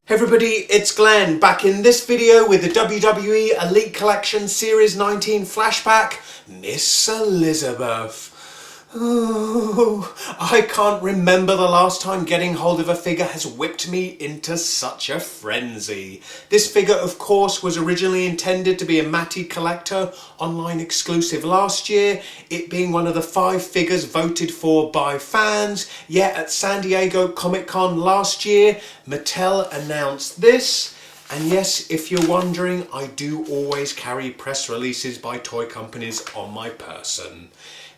Hey everybody, it's Glenn, back in this video with the WWE Elite Collection Series 19 Flashback, Miss Elizabeth. Oh, I can't remember the last time getting hold of a figure has whipped me into such a frenzy. This figure, of course, was originally intended to be a Mattel Collector online exclusive last year, it being one of the 5 figures voted for by fans. Yet at San Diego Comic-Con last year, Mattel announced this. And yes, if you're wondering, I do always carry press releases by toy companies on my person.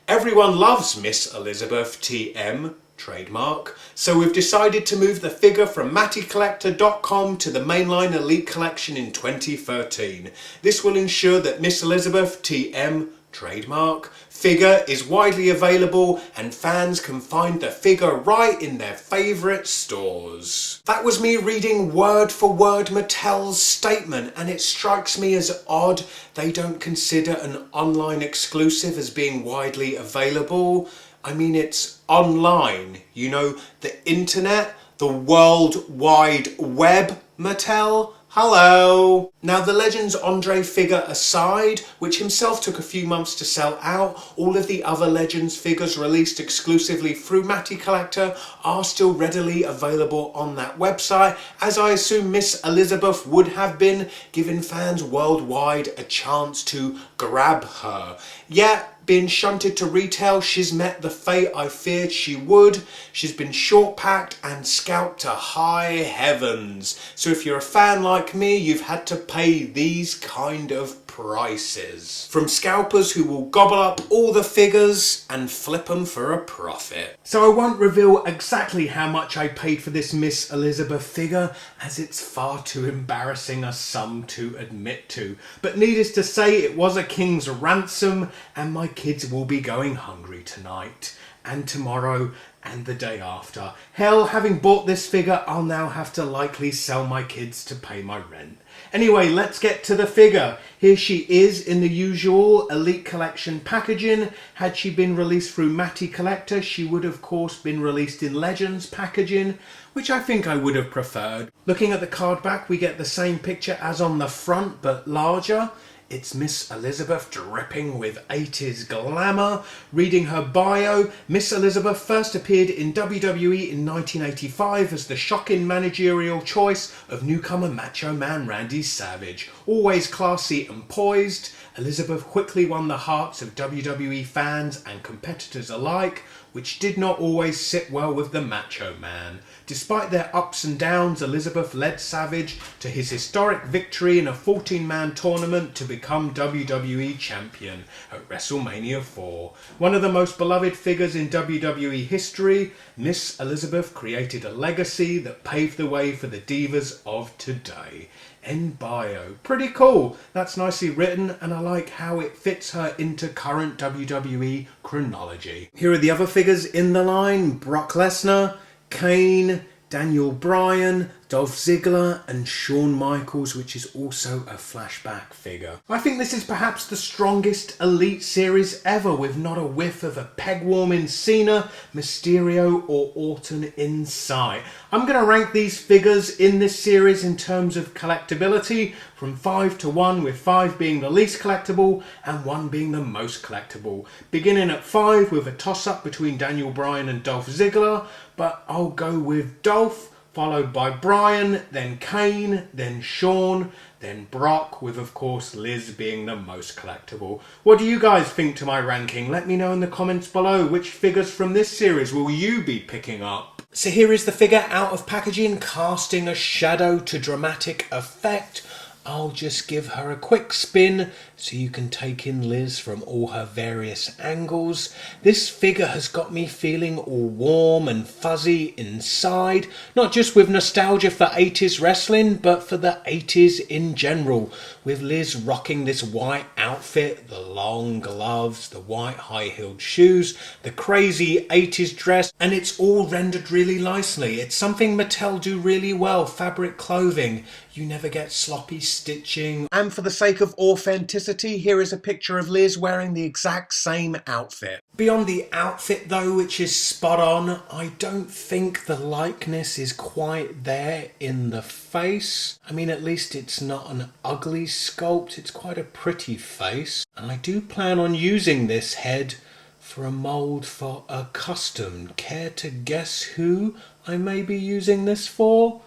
Everyone loves Miss Elizabeth TM, trademark, so we've decided to move the figure from MattelCollector.com to the mainline Elite Collection in 2013. This will ensure that Miss Elizabeth TM, trademark, figure is widely available and fans can find the figure right in their favourite stores. That was me reading word for word Mattel's statement, and it strikes me as odd they don't consider an online exclusive as being widely available. I mean, it's online, you know, the internet, the World Wide Web, Mattel. Hello! Now, the Legends Andre figure aside, which himself took a few months to sell out, all of the other Legends figures released exclusively through Mattel Collector are still readily available on that website, as I assume Miss Elizabeth would have been, giving fans worldwide a chance to grab her. Yet, being shunted to retail, she's met the fate I feared she would. She's been short packed and scalped to high heavens. So if you're a fan like me, you've had to pay these kind of prices. From scalpers who will gobble up all the figures and flip them for a profit. So I won't reveal exactly how much I paid for this Miss Elizabeth figure, as it's far too embarrassing a sum to admit to. But needless to say, it was a king's ransom, and my kids will be going hungry tonight, and tomorrow, and the day after. Hell, having bought this figure, I'll now have to likely sell my kids to pay my rent. Anyway, let's get to the figure. Here she is in the usual Elite Collection packaging. Had she been released through Mattel Collector, she would of course been released in Legends packaging, which I think I would have preferred. Looking at the card back, we get the same picture as on the front, but larger. It's Miss Elizabeth dripping with 80s glamour. Reading her bio, Miss Elizabeth first appeared in WWE in 1985 as the shocking managerial choice of newcomer Macho Man Randy Savage. Always classy and poised, Elizabeth quickly won the hearts of WWE fans and competitors alike, which did not always sit well with the Macho Man. Despite their ups and downs, Elizabeth led Savage to his historic victory in a 14-man tournament to become WWE Champion at WrestleMania 4. One of the most beloved figures in WWE history, Miss Elizabeth created a legacy that paved the way for the divas of today. End bio. Pretty cool. That's nicely written, and I like how it fits her into current WWE chronology. Here are the other figures in the line: Brock Lesnar, Kane, Daniel Bryan, Dolph Ziggler and Shawn Michaels, which is also a Flashback figure. I think this is perhaps the strongest Elite series ever, with not a whiff of a peg-warming Cena, Mysterio or Orton in sight. I'm going to rank these figures in this series in terms of collectability from 5 to 1, with 5 being the least collectible and 1 being the most collectible. Beginning at 5 with a toss-up between Daniel Bryan and Dolph Ziggler, but I'll go with Dolph, followed by Bryan, then Kane, then Shawn, then Brock, with of course Liz being the most collectible. What do you guys think to my ranking? Let me know in the comments below. Which figures from this series will you be picking up? So here is the figure out of packaging, casting a shadow to dramatic effect. I'll just give her a quick spin so you can take in Liz from all her various angles. This figure has got me feeling all warm and fuzzy inside, not just with nostalgia for 80s wrestling, but for the 80s in general, with Liz rocking this white outfit, the long gloves, the white high-heeled shoes, the crazy 80s dress, and it's all rendered really nicely. It's something Mattel do really well, fabric clothing. You never get sloppy stitching, and for the sake of authenticity, authenticity, here is a picture of Liz wearing the exact same outfit. Beyond the outfit though, which is spot on, I don't think the likeness is quite there in the face. I mean, at least it's not an ugly sculpt, it's quite a pretty face. And I do plan on using this head for a mould for a custom. Care to guess who I may be using this for?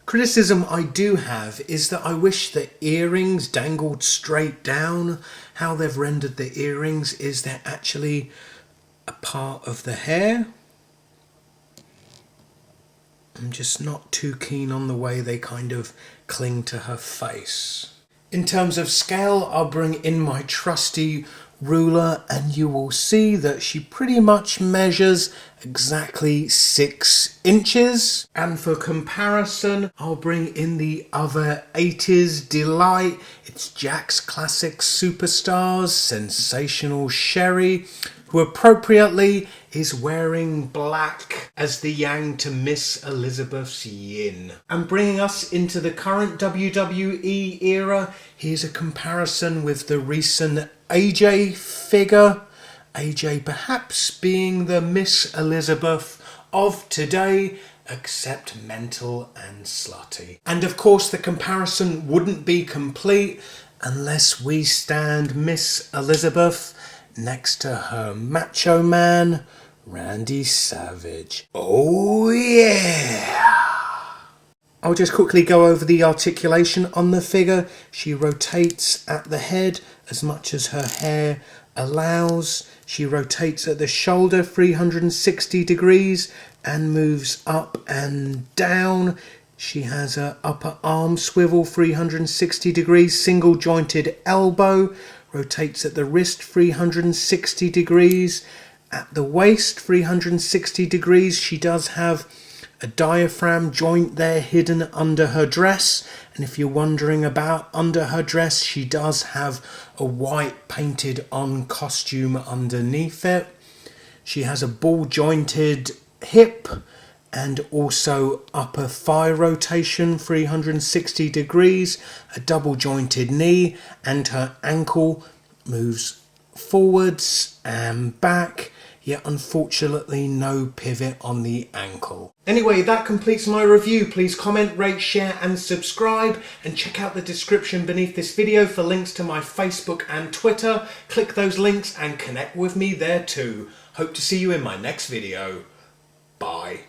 Criticism I do have is that I wish the earrings dangled straight down. How they've rendered the earrings is they're actually a part of the hair. I'm just not too keen on the way they kind of cling to her face. In terms of scale, I'll bring in my trusty ruler and you will see that she pretty much measures exactly 6 inches. And for comparison, I'll bring in the other 80s delight. It's Jack's Classic Superstars, Sensational Sherry, who appropriately is wearing black as the yang to Miss Elizabeth's yin. And bringing us into the current WWE era, here's a comparison with the recent AJ figure. AJ perhaps being the Miss Elizabeth of today, except mental and slutty. And of course the comparison wouldn't be complete unless we stand Miss Elizabeth next to her macho man, Randy Savage. Oh yeah! I'll just quickly go over the articulation on the figure. She rotates at the head as much as her hair allows. She rotates at the shoulder 360 degrees and moves up and down. She has her upper arm swivel 360 degrees, single jointed elbow, rotates at the wrist 360 degrees, at the waist 360 degrees. She does have a diaphragm joint there hidden under her dress, and if you're wondering about under her dress, she does have a white painted on costume underneath it. She has a ball jointed hip and also upper thigh rotation 360 degrees, a double jointed knee, and her ankle moves forwards and back, yet unfortunately no pivot on the ankle. Anyway, that completes my review. Please comment, rate, share and subscribe, and check out the description beneath this video for links to my Facebook and Twitter. Click those links and connect with me there too. Hope to see you in my next video. Bye.